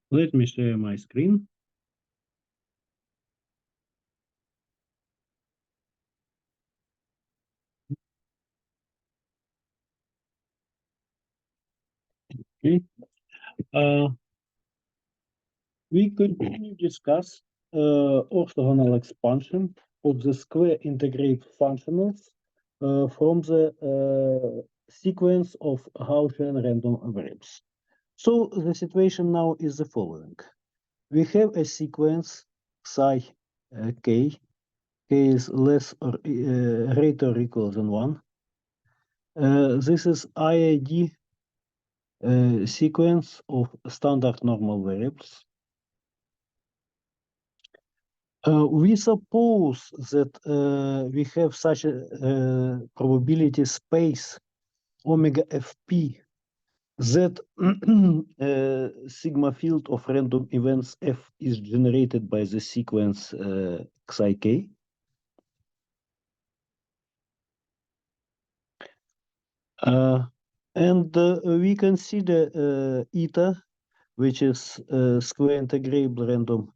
Let me share my screen. Okay. We continue to discuss orthogonal expansion of the square integrate functionals from the sequence of Gaussian random variables. So the situation now is the following. We have a sequence psi k. K is less or greater or equal than 1. This is IID sequence of standard normal variables. We suppose that we have such a probability space omega fp that sigma field of random events f is generated by the sequence psi k. And we consider eta, which is square integrable random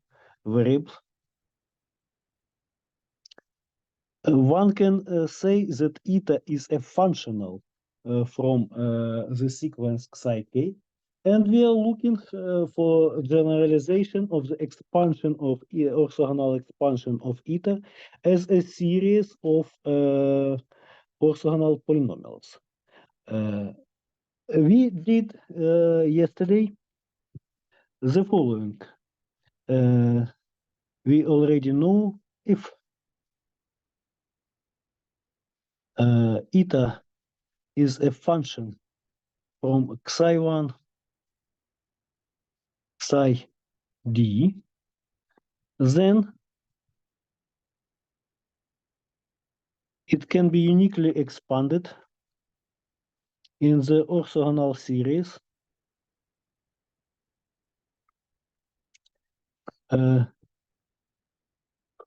variable. One can say that eta is a functional from the sequence psi k, and we are looking for generalization of the expansion of orthogonal expansion of eta as a series of orthogonal polynomials. We did yesterday the following. We already know if eta is a function from psi1 psi d, then it can be uniquely expanded in the orthogonal series for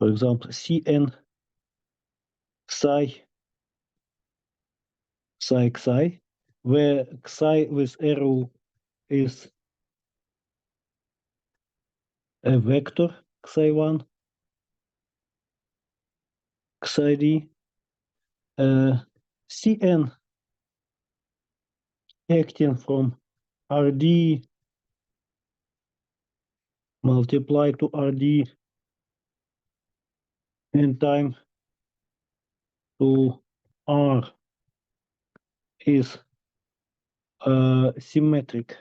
example, Cn psi psi, where psi with arrow is a vector psi1 psi d. Cn acting from Rd multiplied to Rd and time to R is symmetric.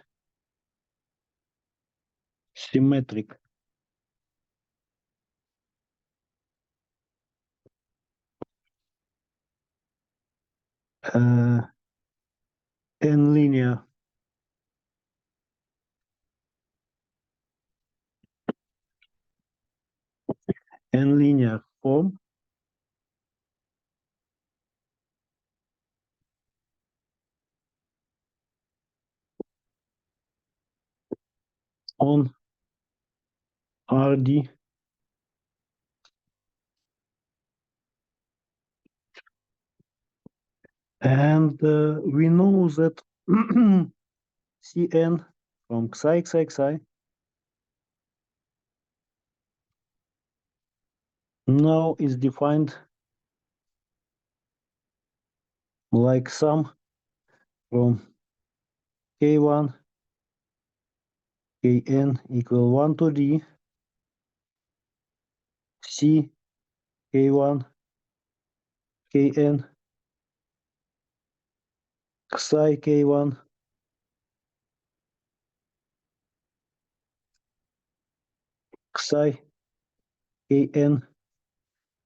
And linear form on Rd and we know that Cn from psi now is defined like sum from k1 kn equal 1 to d c k1 kn psi k1 psi kn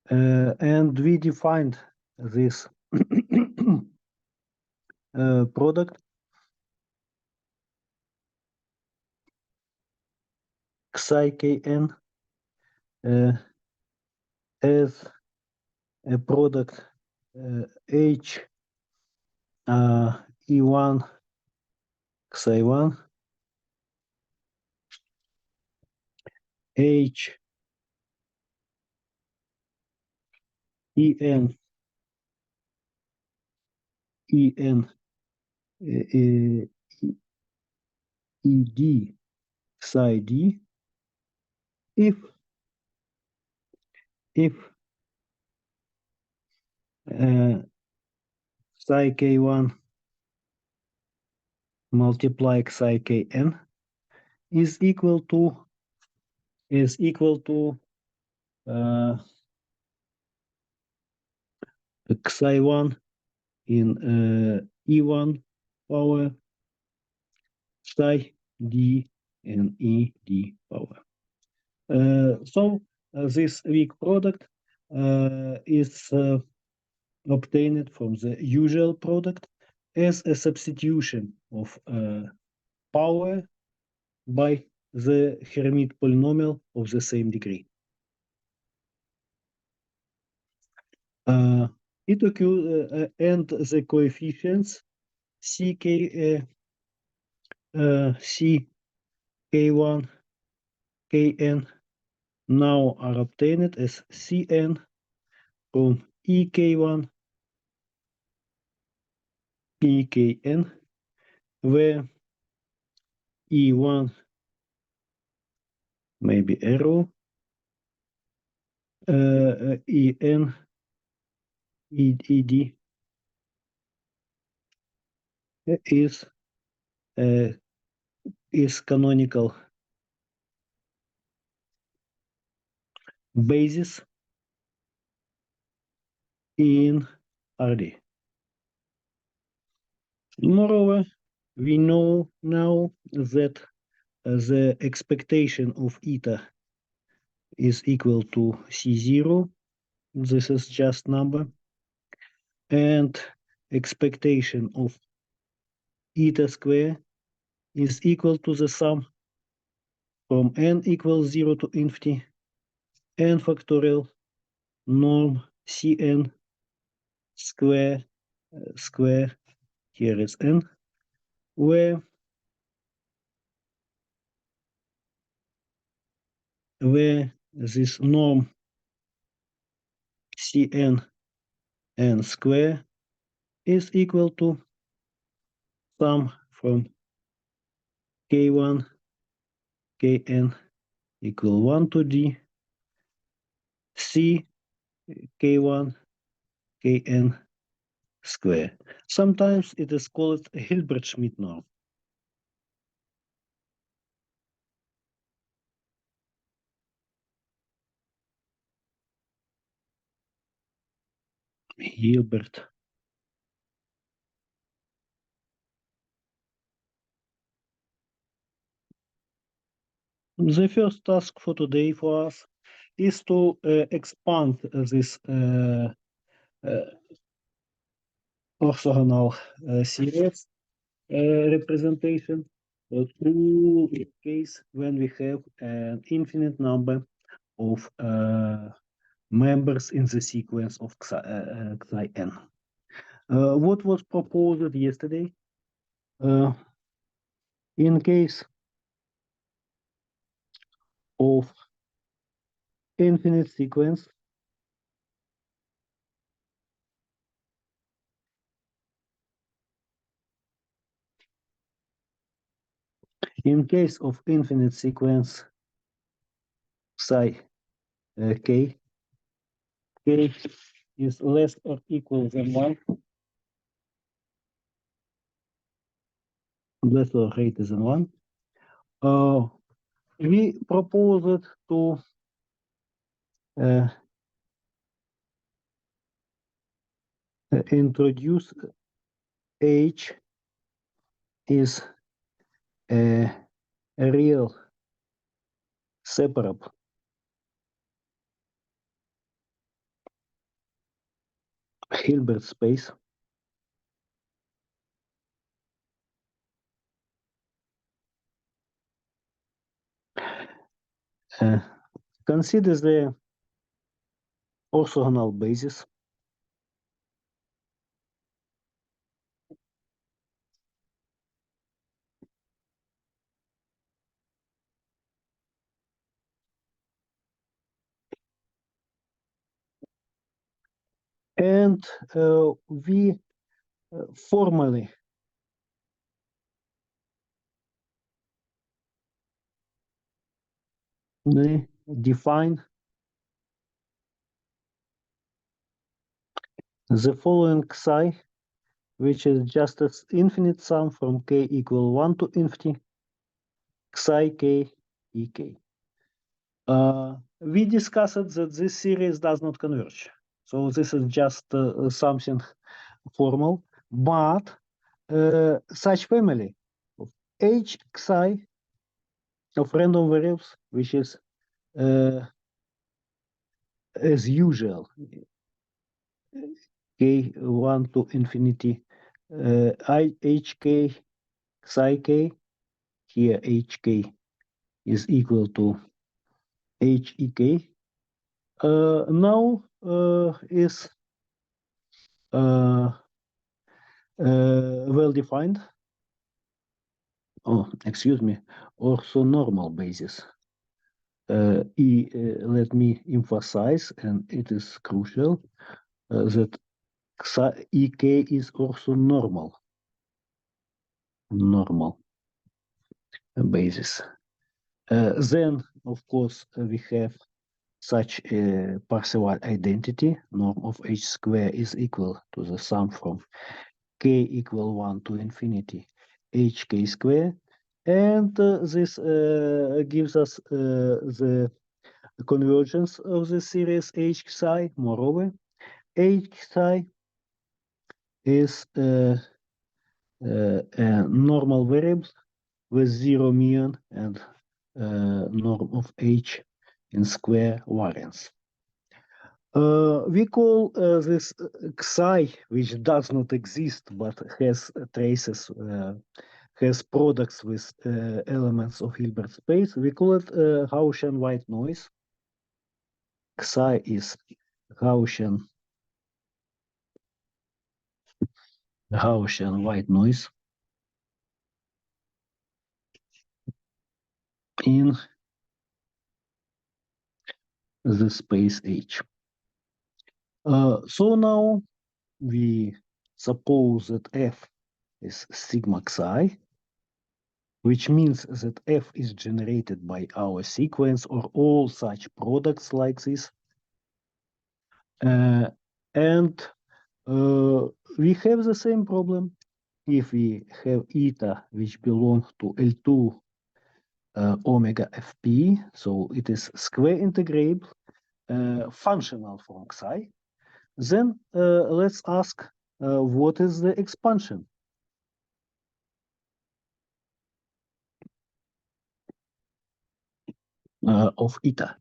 and we defined this product psi kn as a product h e1 psi1 h en ed psi d if psi k1 multiply psi kn is equal to psi1 in e1 power psi d in ed power. So this weak product is obtained from the usual product as a substitution of power by the Hermite polynomial of the same degree. It occurs and the coefficients ck1 kn now are obtained as cn from ek1 ekn, where e1 maybe arrow en ed is canonical basis in RD. Moreover, we know now that the expectation of eta is equal to C0. This is just number. And expectation of eta square is equal to the sum from n equals 0 to infinity n factorial norm Cn square here is n, where this norm Cn n square is equal to sum from k1 kn equal 1 to d c k1 kn square. Sometimes it is called Hilbert-Schmidt norm. Hilbert. The first task for today for us is to expand this orthogonal series representation to a case when we have an infinite number of members in the sequence of xi n. What was proposed yesterday? In case of infinite sequence, psi k is less or equal than 1, less or greater than 1, we proposed to introduce H is a real separable Hilbert space consider the orthogonal basis and we formally we define the following psi, which is just an infinite sum from k equal 1 to infinity, psi k ek. We discussed that this series does not converge. So this is just something formal, but such family of h psi of random variables, which is as usual, k1 to infinity, hk psi k, here hk is equal to hek, now is well defined. Oh, excuse me, orthonormal basis. Let me emphasize, and it is crucial, that ek is orthonormal normal basis. Then, of course, we have such a Parseval identity. Norm of h square is equal to the sum from k equal 1 to infinity hk square. And this gives us the convergence of the series h psi. Moreover, h psi is a normal variable with zero mean and norm of h in square variance. We call this psi, which does not exist but has traces, has products with elements of Hilbert space. We call it Gaussian white noise. Psi is Gaussian white noise in the space H. So now we suppose that F is sigma psi, which means that F is generated by our sequence or all such products like this. And we have the same problem if we have eta which belongs to L2 omega fp, so it is square integrable, functional from psi. Then let's ask what is the expansion of eta.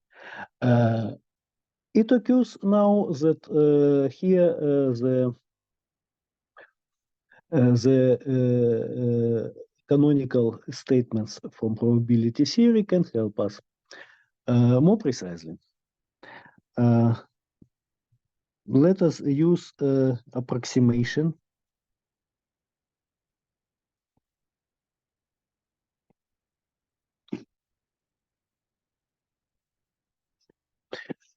It occurs now that here the canonical statements from probability theory can help us more precisely. Let us use approximation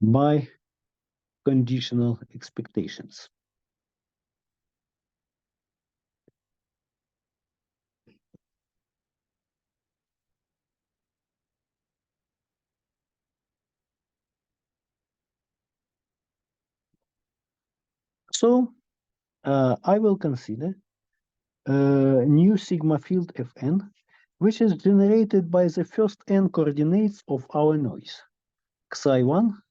by conditional expectations. So I will consider a new sigma field Fn, which is generated by the first n coordinates of our noise, psi1,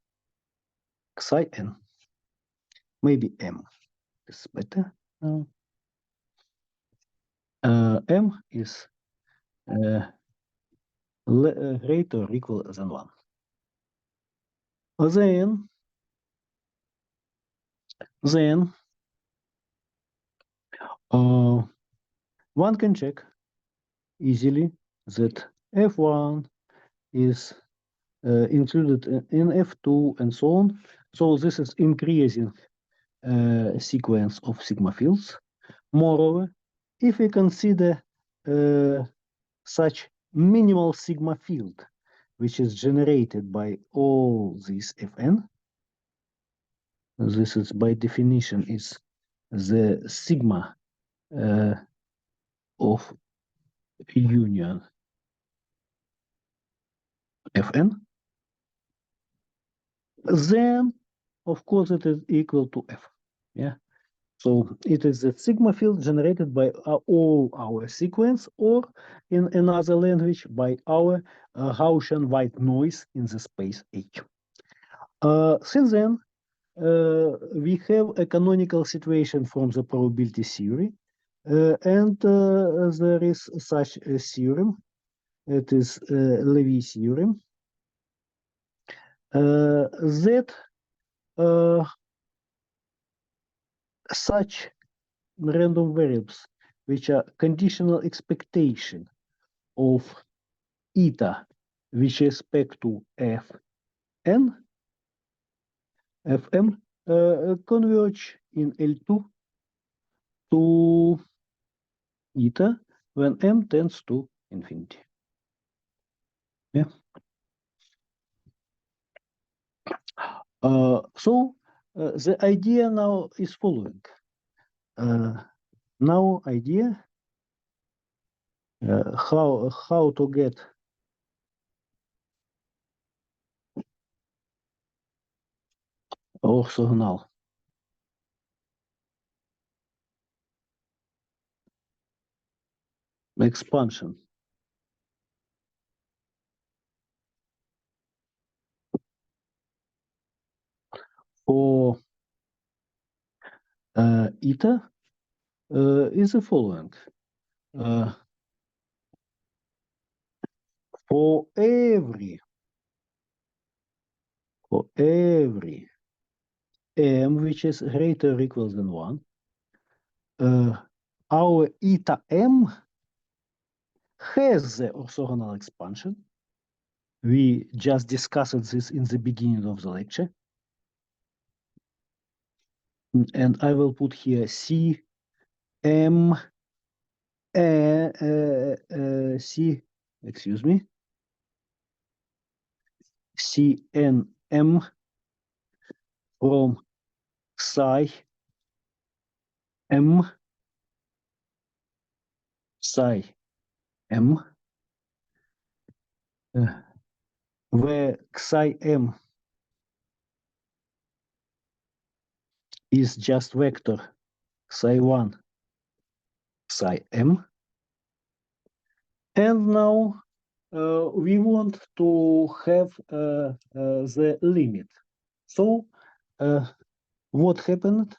psi-n, maybe m is better. M is greater or equal than 1. Then one can check easily that F1 is included in F2 and so on. So this is increasing sequence of sigma fields. Moreover, if we consider such minimal sigma field, which is generated by all these Fn, this is by definition is the sigma of union Fn. then of course it is equal to F. Yeah. So it is a sigma field generated by all our sequence, or in another language, by our Gaussian white noise in the space H. Since then, we have a canonical situation from the probability theory, and there is such a theorem. It is Levy theorem that such random variables, which are conditional expectation of eta with respect to Fn, Fm, converge in L2 to eta when m tends to infinity. Yeah. So the idea now is following. Now idea how to get orthogonal expansion for eta is the following. For every m which is greater or equal than 1, our eta m has the orthogonal expansion. We just discussed this in the beginning of the lecture. And I will put here C M C, excuse me, C N M from psi M where psi M is just vector psi 1 psi M. And now we want to have the limit. So what happened?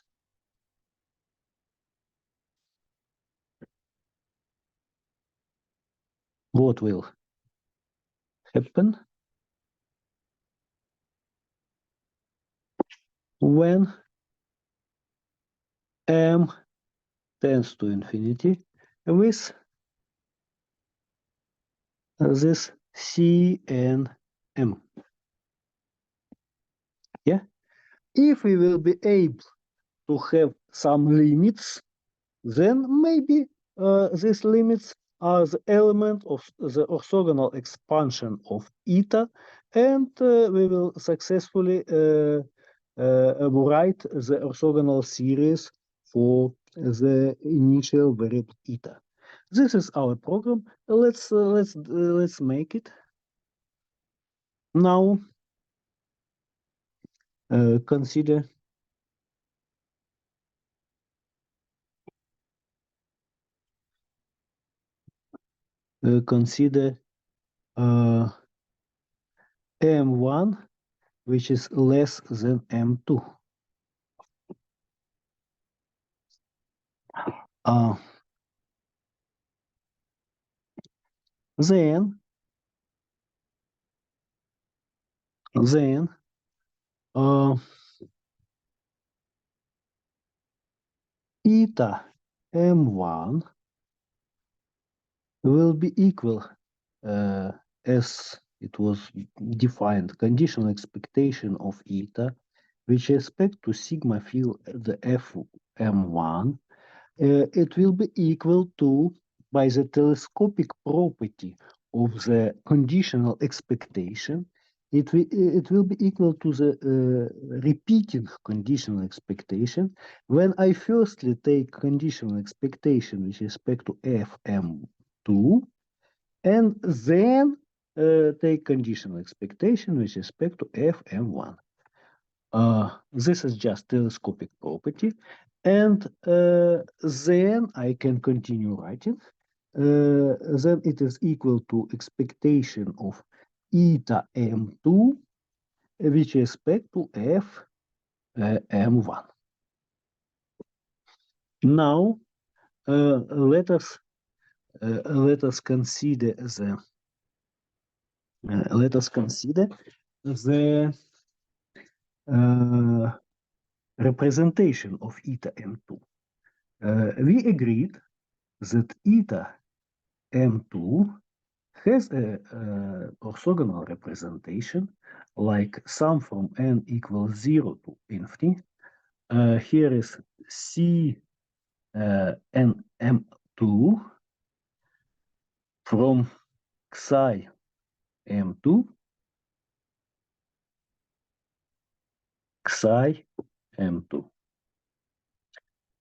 What will happen when m tends to infinity with this C and M? Yeah, if we will be able to have some limits, then maybe these limits are the element of the orthogonal expansion of eta, and we will successfully write the orthogonal series for the initial variable eta. This is our program. Let's make it now. Consider m1 which is less than m2. Then eta m1 will be equal as it was defined conditional expectation of eta with respect to sigma field the fm1. It will be equal to, by the telescopic property of the conditional expectation, it will be equal to the repeating conditional expectation when I firstly take conditional expectation with respect to fm2 and then take conditional expectation with respect to fm1. This is just telescopic property. And then I can continue writing. Then it is equal to expectation of eta m2 with respect to f m1. Now let us consider the representation of eta m2. We agreed that eta m2 has a orthogonal representation like sum from n equals 0 to infinity. Here is C n m2 from psi m2 psi m2.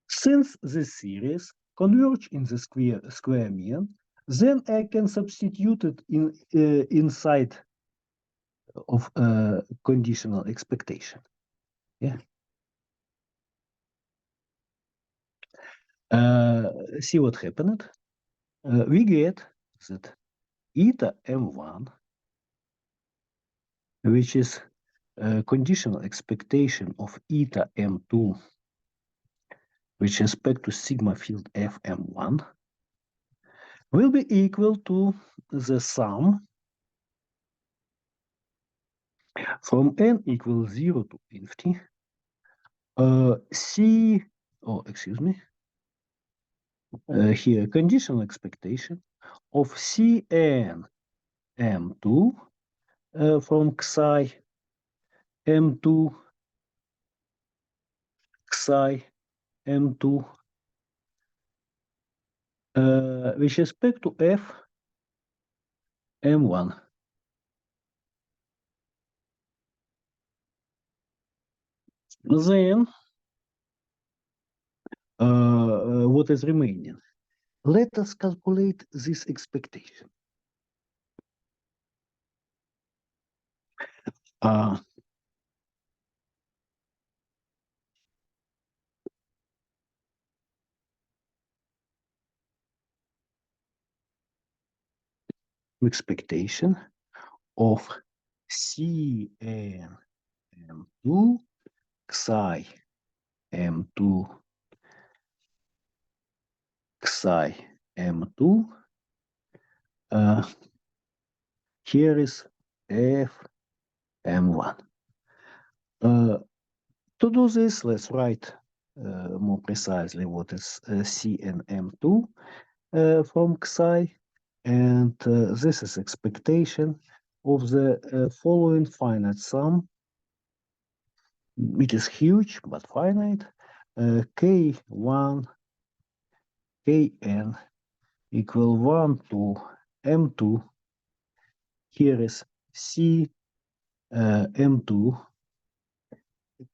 Since this series converge in the square mean, then I can substitute it inside of conditional expectation. Yeah. See what happened? We get that eta m1, which is conditional expectation of eta m2 with respect to sigma field fm1, will be equal to the sum from n equals 0 to infinity here conditional expectation of Cn m2 from psi m2 psi m2 with respect to f m1. Then what is remaining? Let us calculate this expectation. Expectation of Cn m2 psi m2 psi m2 here is f m1. To do this, let's write more precisely what is Cn m2 from psi, and this is expectation of the following finite sum. It is huge but finite. K1 Kn equal 1 to m2. Here is C m2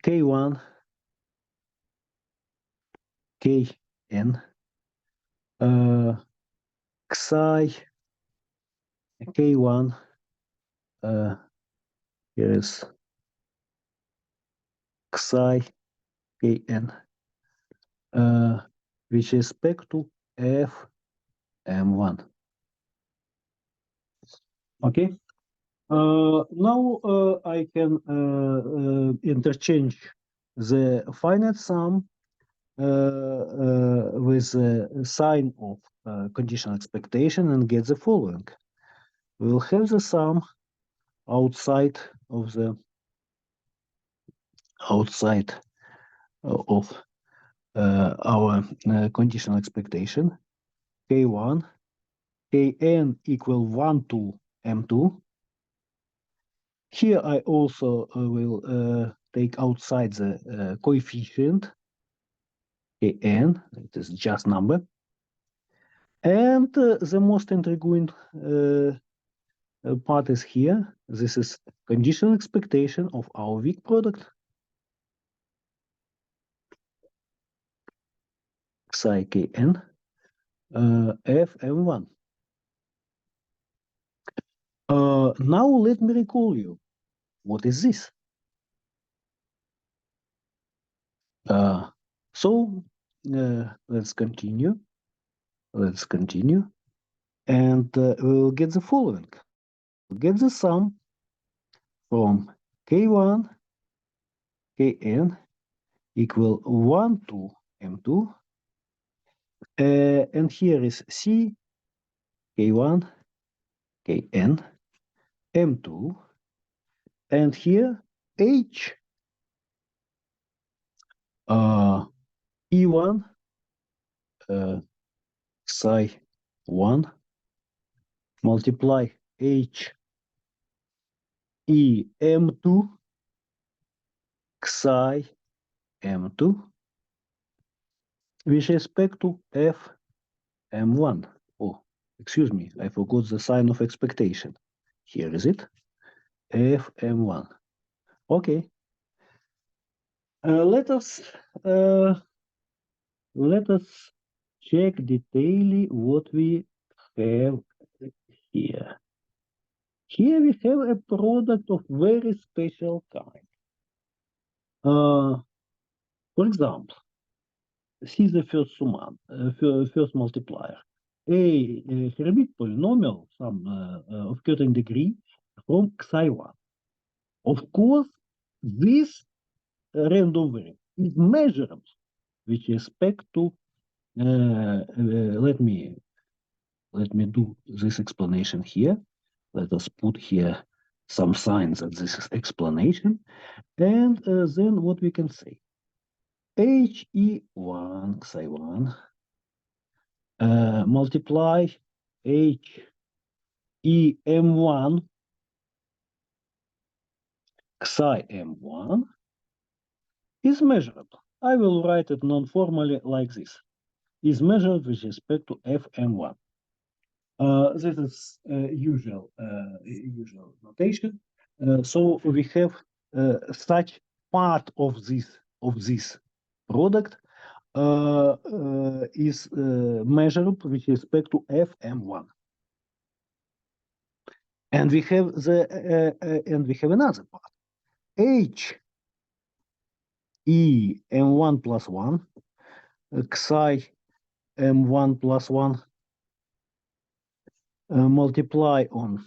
K1 Kn psi K1 here is psi Kn with respect to f m1. Okay. Now I can interchange the finite sum with the sign of conditional expectation and get the following. We will have the sum outside of our conditional expectation. K1 Kn equal 1 to m2. Here I also will take outside the coefficient Kn, it is just number. And the most intriguing part is here. This is conditional expectation of our weak product. Psi Kn Fm1. Now let me recall you. What is this? So let's continue. Let's continue. And we'll get the following. We'll get the sum from K1, Kn equal 1 to M2. And here is C, K1, Kn, M2. And here H, E1, psi 1 multiply H E M2 psi M2 with respect to F M1. Oh, excuse me, I forgot the sign of expectation. Here is it, F M1. Okay. Let us check detailedly what we have here. Here we have a product of very special kind. For example, see the first summand, first multiplier. A Hermite polynomial, some of certain degree, from psi1. Of course, this random variable is measurable with respect to. Let me do this explanation here. Let us put here some signs of this explanation, and then what we can say. HE1 psi1 multiply HEM1 psi M1 is measurable. I will write it non-formally like this. Is measured with respect to Fm1. This is usual notation. So we have such part of this product is measurable with respect to Fm1. And we have another part. H E M1 plus 1 psi M1 plus 1 multiply on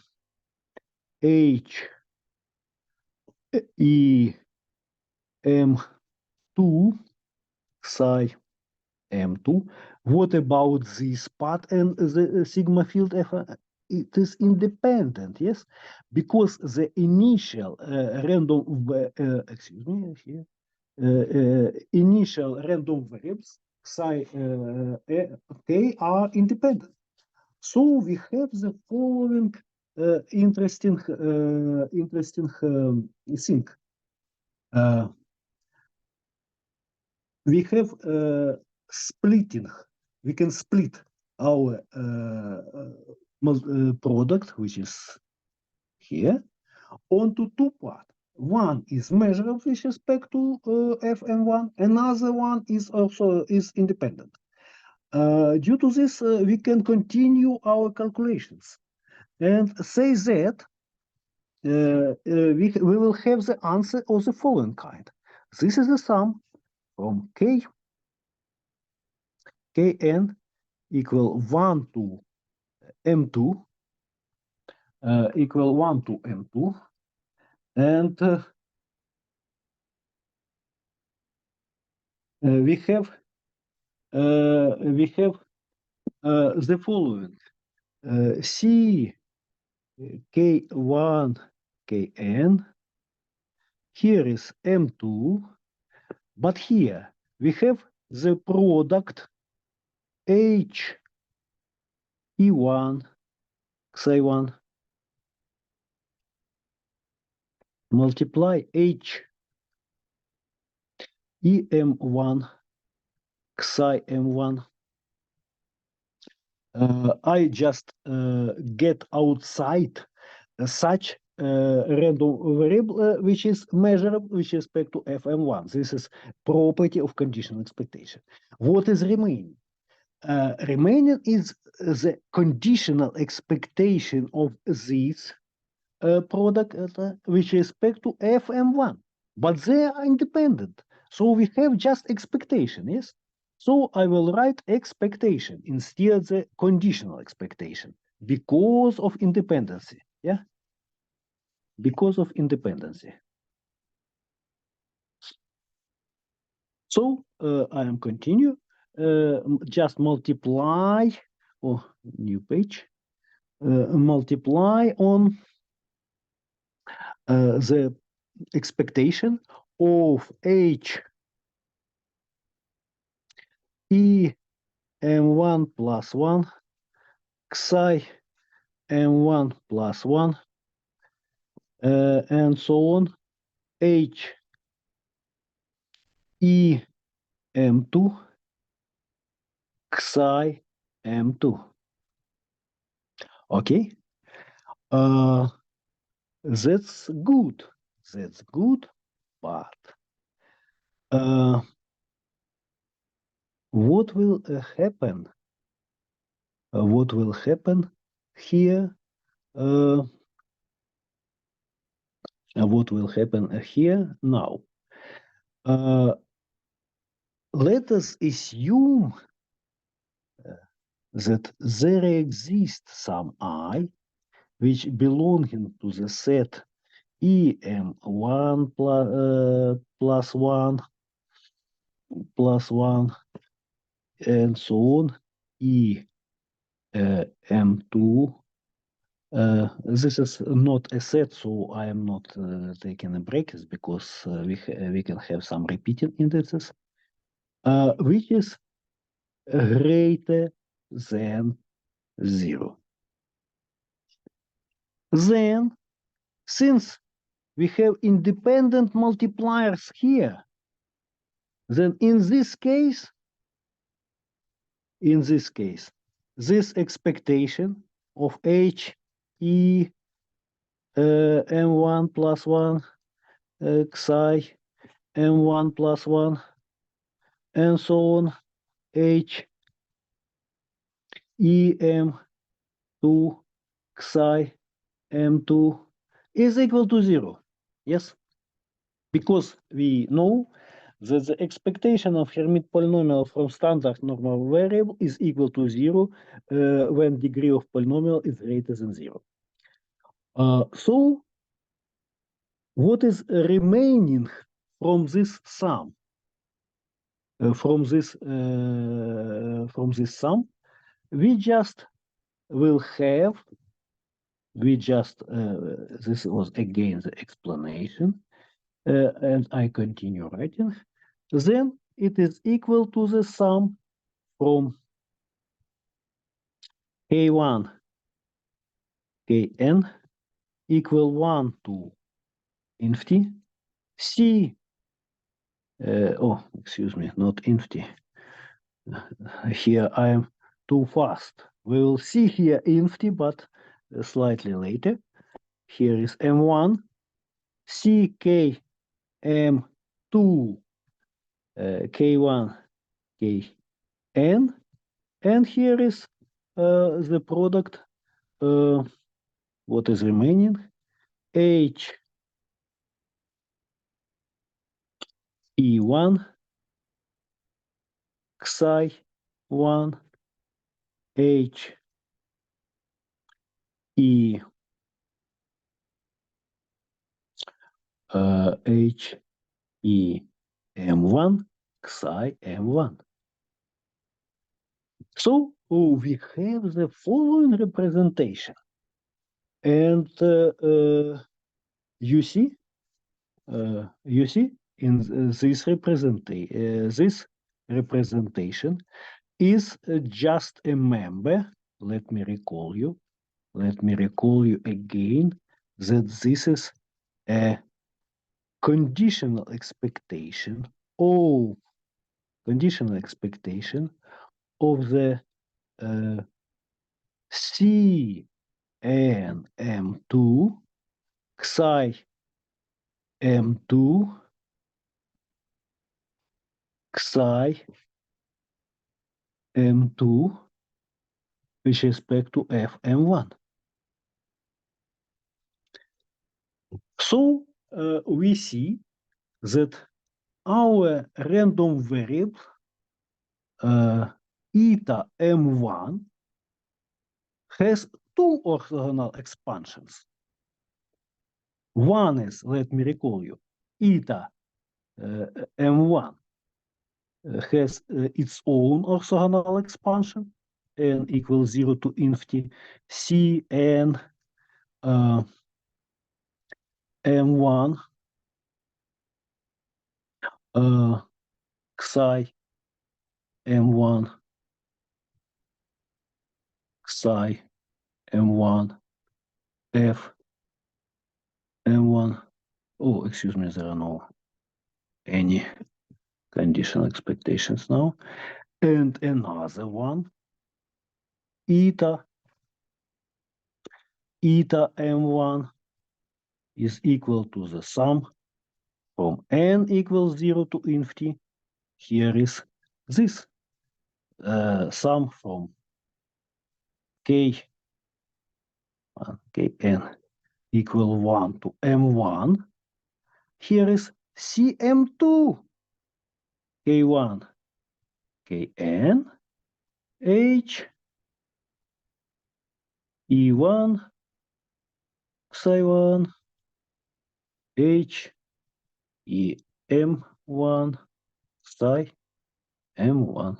H E M2 psi M2. What about this part and the sigma field F? It is independent, yes, because the initial random, excuse me, here, initial random variables psi k are independent. So we have the following interesting thing. We have splitting. We can split our product, which is here, onto two parts. One is measurable with respect to Fm1. Another one is also independent. Due to this, we can continue our calculations and say that we will have the answer of the following kind. This is the sum from Kn equal 1 to M2 equal 1 to M2, and we have the following: C K1 Kn. Here is M2, but here we have the product H E1 psi1 multiply H EM1 psi M1. I just get outside such random variable which is measurable with respect to Fm1. This is property of conditional expectation. What is remaining? Remaining is the conditional expectation of this product with respect to Fm1, but they are independent. So we have just expectation, yes? So I will write expectation instead the conditional expectation because of independency, yeah? Because of independency. So I am continue, just multiply, oh, new page, multiply on the expectation of H E M1 plus 1 Xi M1 plus 1 and so on H E M2 Xi M2. Okay, that's good. That's good, but what will happen? What will happen here? What will happen here now? Let us assume that there exists some I which belonging to the set EM1 plus 1 plus 1 and so on EM2. This is not a set, so I am not taking a brackets because we can have some repeating indices, which is greater than 0. Then, since we have independent multipliers here, then in this case, this expectation of H E M1 plus 1 Xi M1 plus 1 and so on H E M2 Xi M2 is equal to 0. Yes, because we know that the expectation of Hermite polynomial from standard normal variable is equal to 0 when degree of polynomial is greater than 0. So what is remaining from this sum? From this sum, we just will have, this was again the explanation, and I continue writing, then it is equal to the sum from K1, Kn equal 1 to infinity, C, excuse me, not infinity. Here I am too fast. We will see here infinity, but slightly later. Here is M1, CK, M2, K1, Kn, and here is the product, what is remaining, H E1, Xi 1, H E H E M1, Xi M1. So we have the following representation, and you see in this representation is just a member. Let me recall you again that this is a conditional expectation of the C and M2 Xi M2 Xi M2 with respect to F M1. So we see that our random variable eta m1 has two orthogonal expansions. One is, let me recall you, eta m1 has its own orthogonal expansion, n equals 0 to infinity, Cn m1 psi m1 psi m1 f m1. Oh, excuse me, there are no any conditional expectations now. And another one, eta m1 is equal to the sum from n equals 0 to infinity. Here is this sum from k kn equal 1 to m1. Here is cm2 k1 kn h e1 psi1 h em1 psi m1.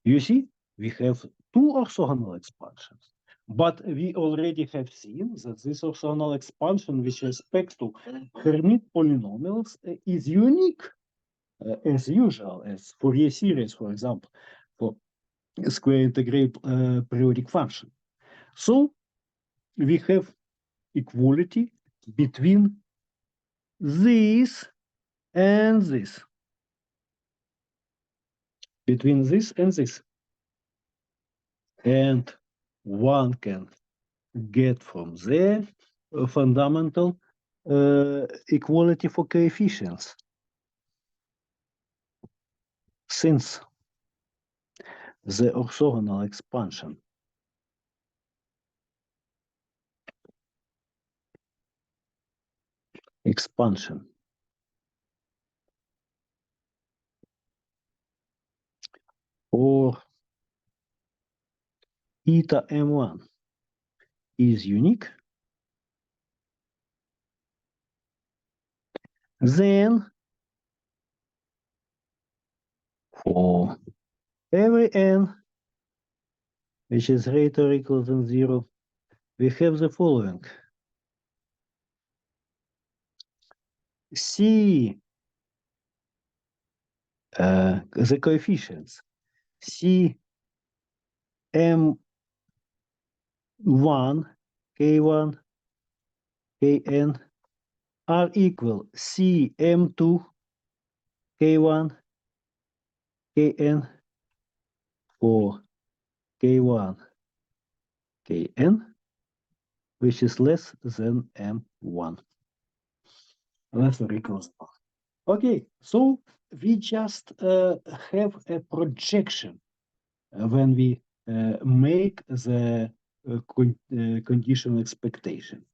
You see, we have two orthogonal expansions, but we already have seen that this orthogonal expansion with respect to Hermite polynomials is unique, as usual, as Fourier series, for example, for square integrable periodic function. So we have equality between this and this, between this and this. And one can get from there a fundamental equality for coefficients. Since the orthogonal expansion for eta m1 is unique, then for every n which is greater or equal than 0, we have the following. C, the coefficients C m1 k1 kn are equal C m2 k1 kn for k1 kn, which is less than m1. Less or equals 1. Okay, so we just have a projection when we make the conditional expectation.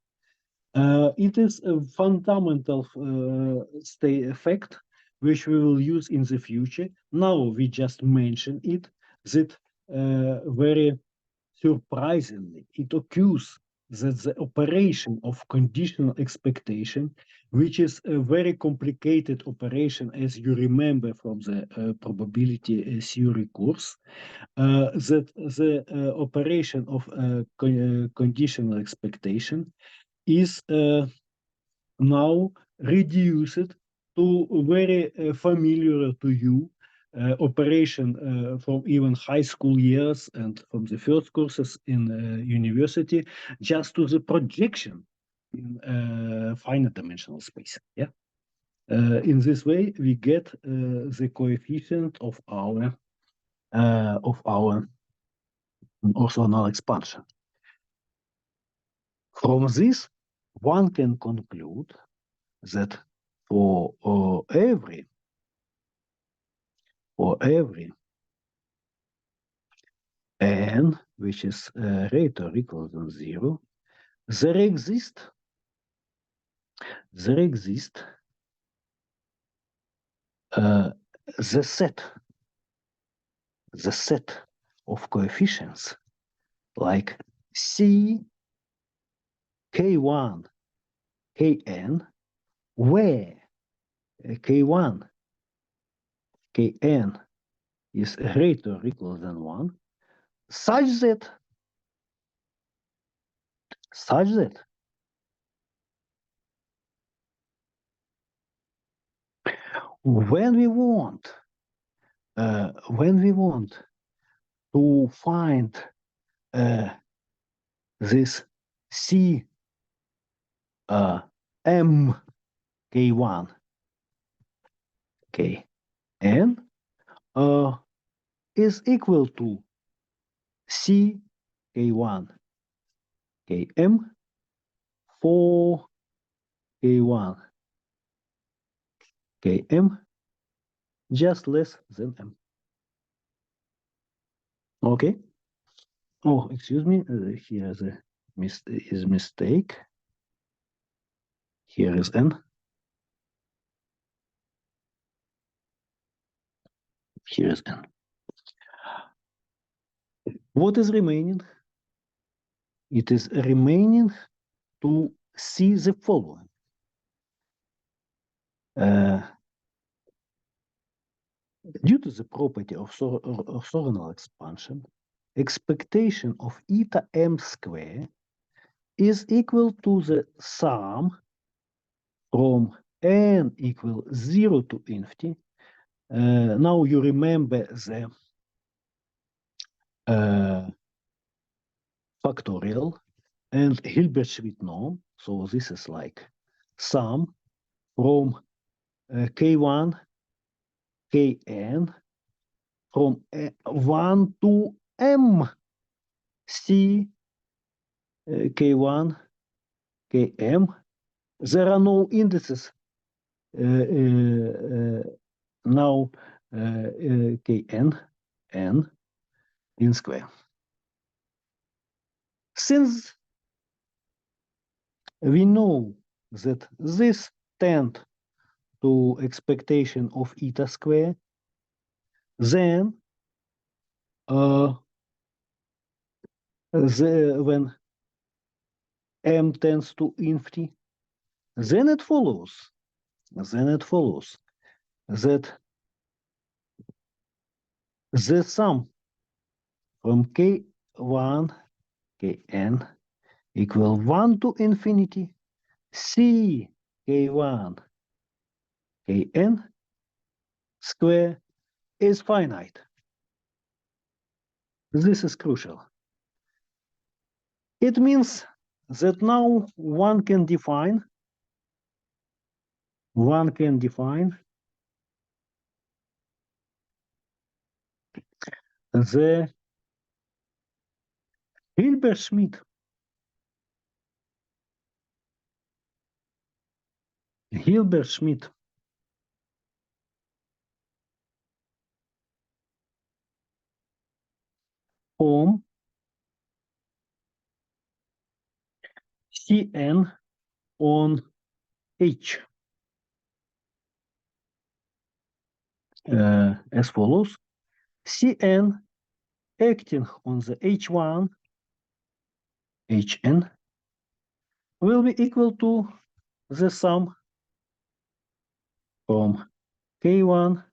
It is a fundamental state effect which we will use in the future. Now we just mentioned it, that very surprisingly, it occurs that the operation of conditional expectation, which is a very complicated operation, as you remember from the probability theory course, that the operation of conditional expectation is now reduced to very familiar to you operation from even high school years and from the first courses in university, just to the projection in finite dimensional space. Yeah. In this way, we get the coefficient of our orthogonal expansion. From this, one can conclude that for every n which is greater or equal than 0, there exist the set of coefficients like C, K1, Kn, where K1, Kn is greater or equal than 1, such that when we want to find this C M K1 Kn is equal to C K1 Km for K1 Km just less than M. Okay. Oh, excuse me. Here is a mistake. Here is N. Here is N. What is remaining? It is remaining to see the following. Due to the property of orthogonal expansion, expectation of eta m square is equal to the sum from n equal 0 to infinity. Now you remember the factorial and Hilbert-Schmidt norm. So this is like sum from K1, Kn from 1 to M C K1, Km. There are no indices now Kn, N in square. Since we know that this tend to expectation of eta square, then when m tends to infinity, then it follows that the sum from K1, Kn equal 1 to infinity C K1, Kn square is finite. This is crucial. It means that now one can define the Hilbert-Schmidt form Cn on H as follows. Cn acting on the H1, Hn will be equal to the sum from K1,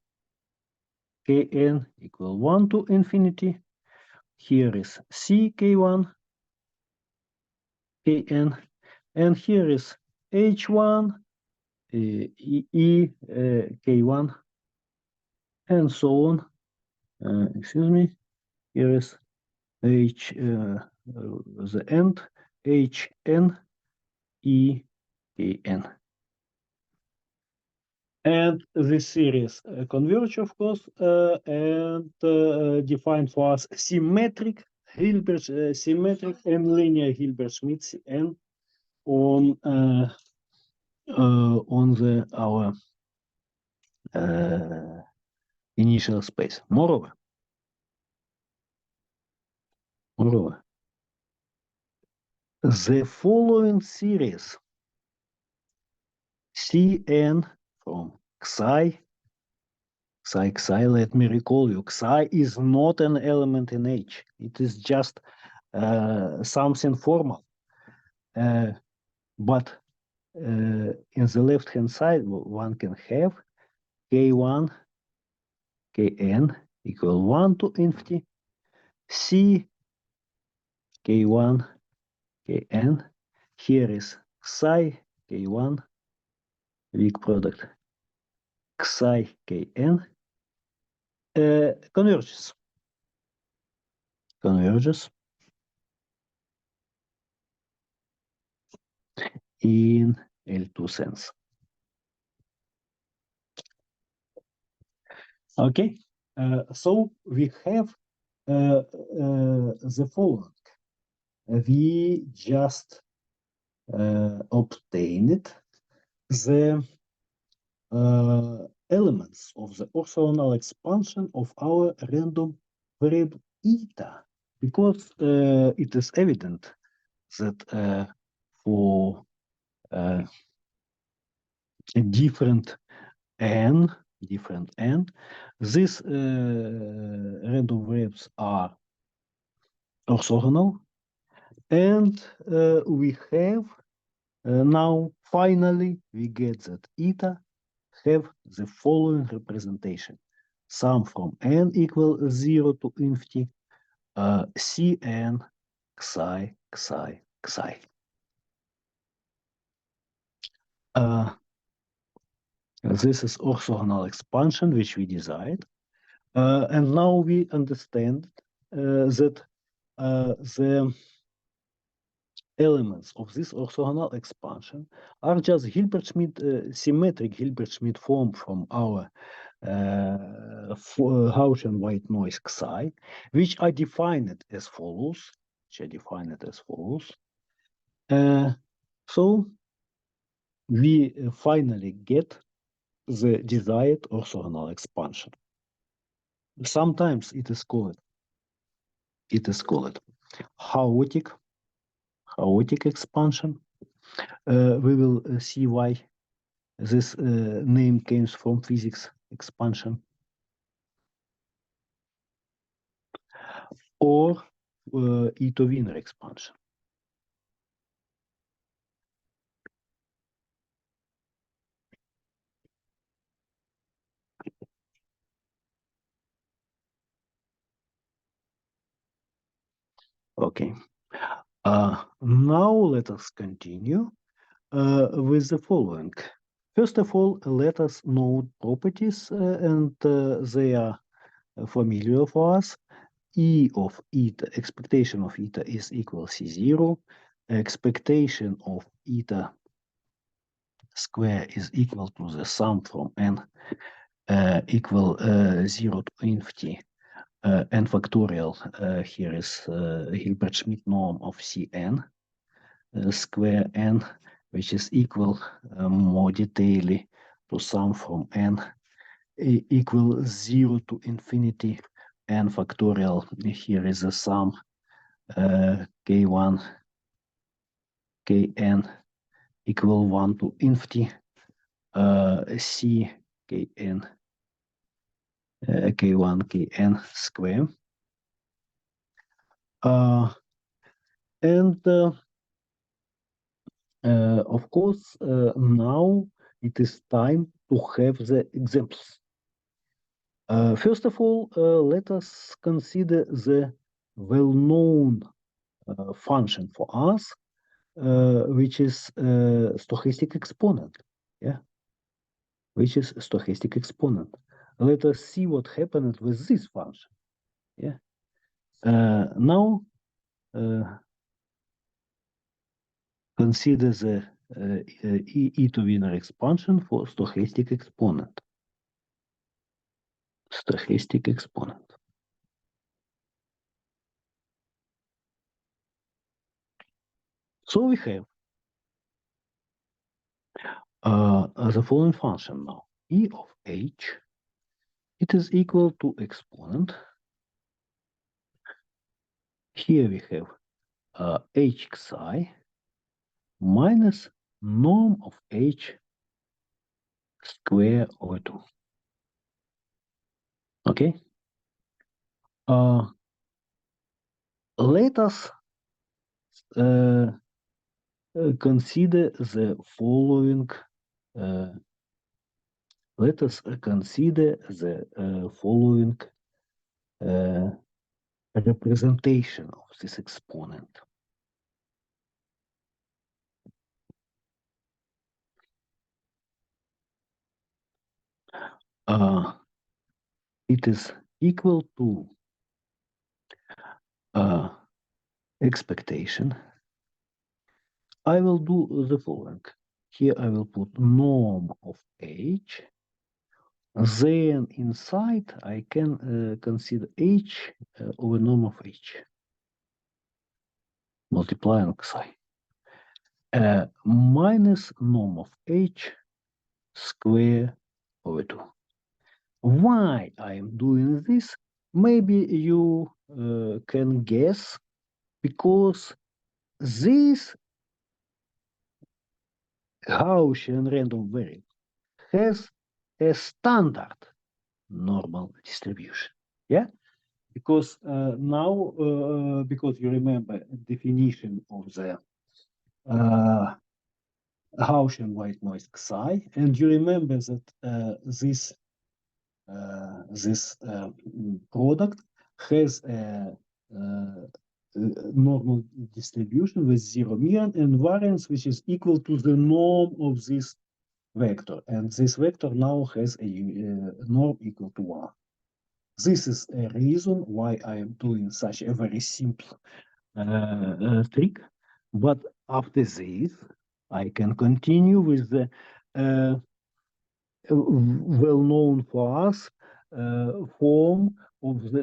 Kn equal 1 to infinity. Here is C K1, Kn, and here is H1, K1, and so on. Excuse me. Here is the end, Hn, Kn. And this series converge, of course, and define for us symmetric symmetric and linear Hilbert-Schmidt Cn on our initial space. Moreover, the following series Cn from Xi Xi. Let me recall you. Xi is not an element in H. It is just something formal. But in the left-hand side, one can have K1, Kn equal 1 to infinity, C, K1, Kn. Here is Xi, K1, weak product, Xi, Kn, converges. Converges in L2 sense. Okay, so we have the following. We just obtained the elements of the orthogonal expansion of our random variable eta, because it is evident that for different n, these random variables are orthogonal, and we have now finally we get that eta have the following representation: sum from n equal 0 to infinity, Cn xi xi xi. This is orthogonal expansion which we desired, and now we understand that the elements of this orthogonal expansion are just Hilbert-Schmidt symmetric Hilbert-Schmidt form from our Gaussian white noise Xi, which are defined as follows. So we finally get the desired orthogonal expansion. Sometimes it is called chaotic expansion. We will see why this name comes from physics, expansion, or Ito-Wiener expansion. Okay. Now let us continue with the following. First of all, let us note properties, and they are familiar for us. E of eta, expectation of eta is equal C0. Expectation of eta square is equal to the sum from n equal 0 to infinity n factorial. Here is Hilbert-Schmidt norm of Cn square n, which is equal more detailedly to sum from n equal 0 to infinity n factorial. Here is the sum k1 kn equal 1 to infinity c kn k1 kn square, and of course now it is time to have the examples. First of all, let us consider the well-known function for us, which is stochastic exponent. Yeah, which is stochastic exponent. Let us see what happened with this function. Yeah. Now consider the Ito-Wiener expansion for stochastic exponent. Stochastic exponent. So we have the following function now. E of h, it is equal to exponent. Here we have h xi minus norm of h square over 2. Okay. Let us consider the following. Let us consider the following representation of this exponent. It is equal to expectation. I will do the following. Here I will put norm of h. Then inside I can consider h over norm of h. Multiplying psi. Minus norm of h square over 2. Why I am doing this? Maybe you can guess, because this Gaussian random variable has a standard normal distribution. Yeah, because now, because you remember definition of the Gaussian white noise psi, and you remember that this product has a normal distribution with zero mean and variance, which is equal to the norm of this vector. And this vector now has a norm equal to 1. This is a reason why I am doing such a very simple trick. But after this, I can continue with the well known for us form of the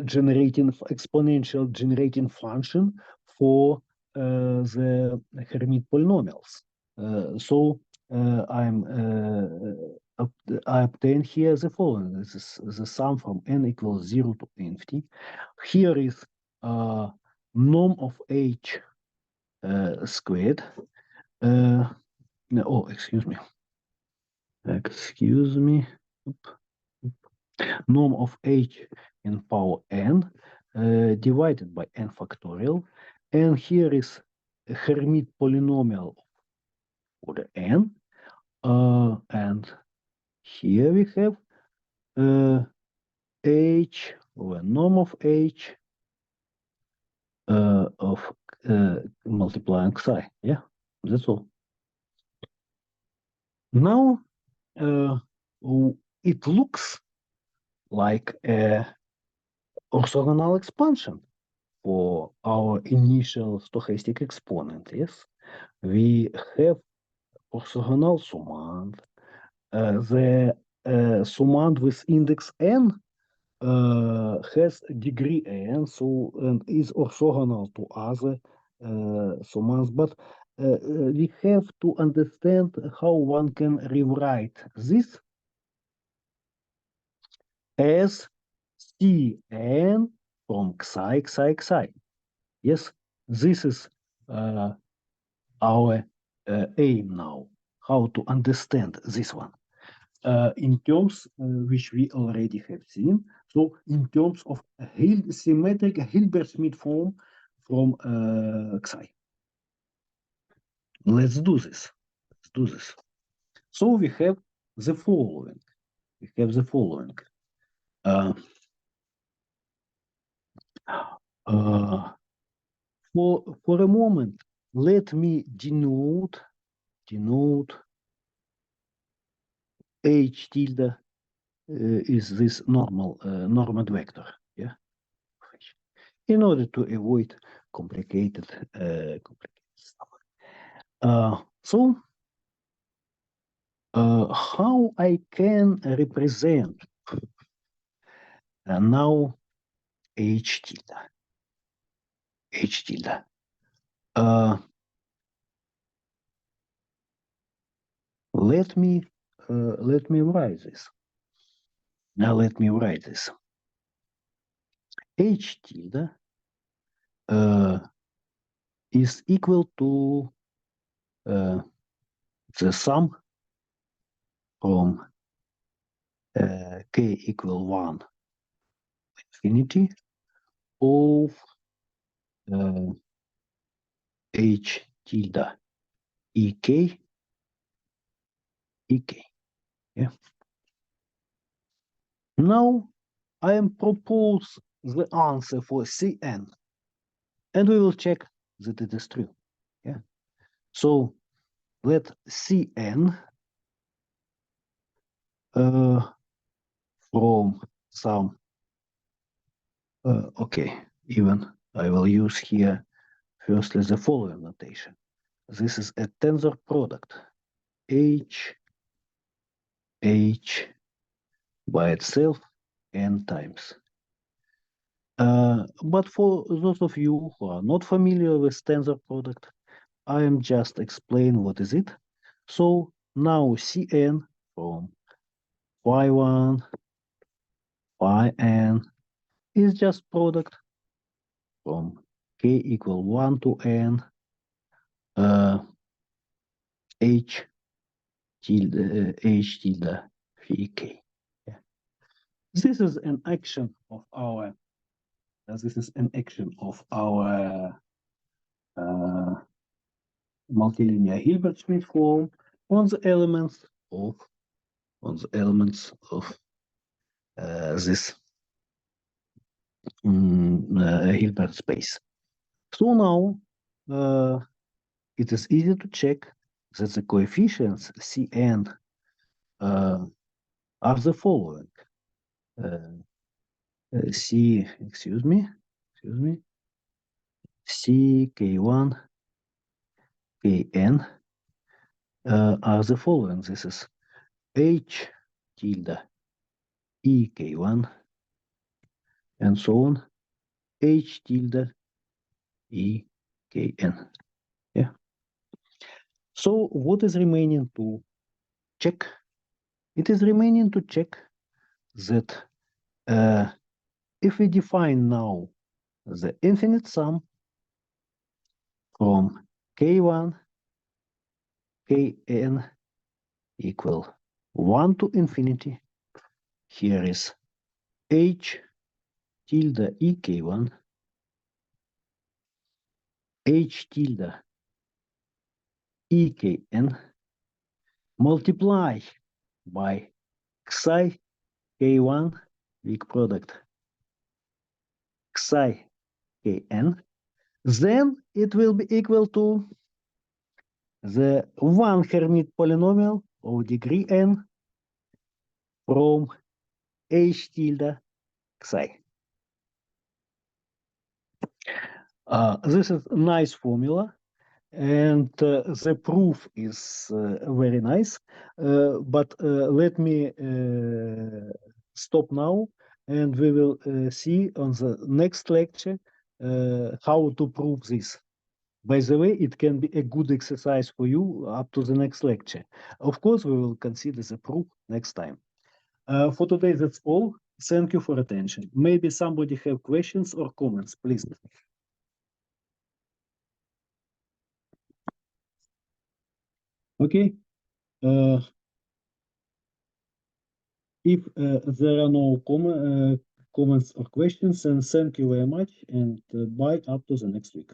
exponential generating function for the Hermite polynomials. So I obtain here the following. This is the sum from n equals 0 to infinity. Here is norm of h squared. Oh, excuse me. Norm of h in power n divided by n factorial. And here is a Hermite polynomial of order n. And here we have h over norm of h of multiplying psi. Yeah, that's all. Now it looks like a orthogonal expansion for our initial stochastic exponent. Yes, we have orthogonal summand. The summand with index n has degree n, so and is orthogonal to other summands. But we have to understand how one can rewrite this as Cn from psi, psi, psi. Yes, this is our aim now, how to understand this one in terms which we already have seen. So in terms of a symmetric Hilbert-Schmidt form from Xi. Let's do this. Let's do this. So we have the following. We have the following. For a moment, let me denote h tilde is this normand vector, yeah, in order to avoid complicated stuff. So how I can represent now h tilde? Let me write this. Now let me write this. H tilde is equal to the sum from k equal 1 infinity of h tilde ek. Yeah. Now I am propose the answer for Cn, and we will check that it is true. Yeah. So let Cn from some okay, even I will use here firstly the following notation. This is a tensor product h by itself n times. But for those of you who are not familiar with tensor product, I am just explain what is it. So now Cn from phi1, phi n is just product from k equal 1 to n h tilde phi k. Yeah. This is an action of our multilinear Hilbert-Schmidt form on the elements of this Hilbert space. So now it is easy to check that the coefficients Cn are the following. Ck1, Kn are the following. This is h tilde ek1 and so on, h tilde ekn. Yeah. So what is remaining to check? It is remaining to check that if we define now the infinite sum from k1, kn equal 1 to infinity, here is h tilde ek1, h tilde ekn multiply by psi k1 weak product psi kn, then it will be equal to the one Hermite polynomial of degree n from h tilde psi. This is a nice formula, and the proof is very nice. But let me stop now, and we will see on the next lecture how to prove this. By the way, it can be a good exercise for you up to the next lecture. Of course, we will consider the proof next time. For today, that's all. Thank you for attention. Maybe somebody have questions or comments, please. Okay. If there are no comments or questions, then thank you very much, and bye up to the next week.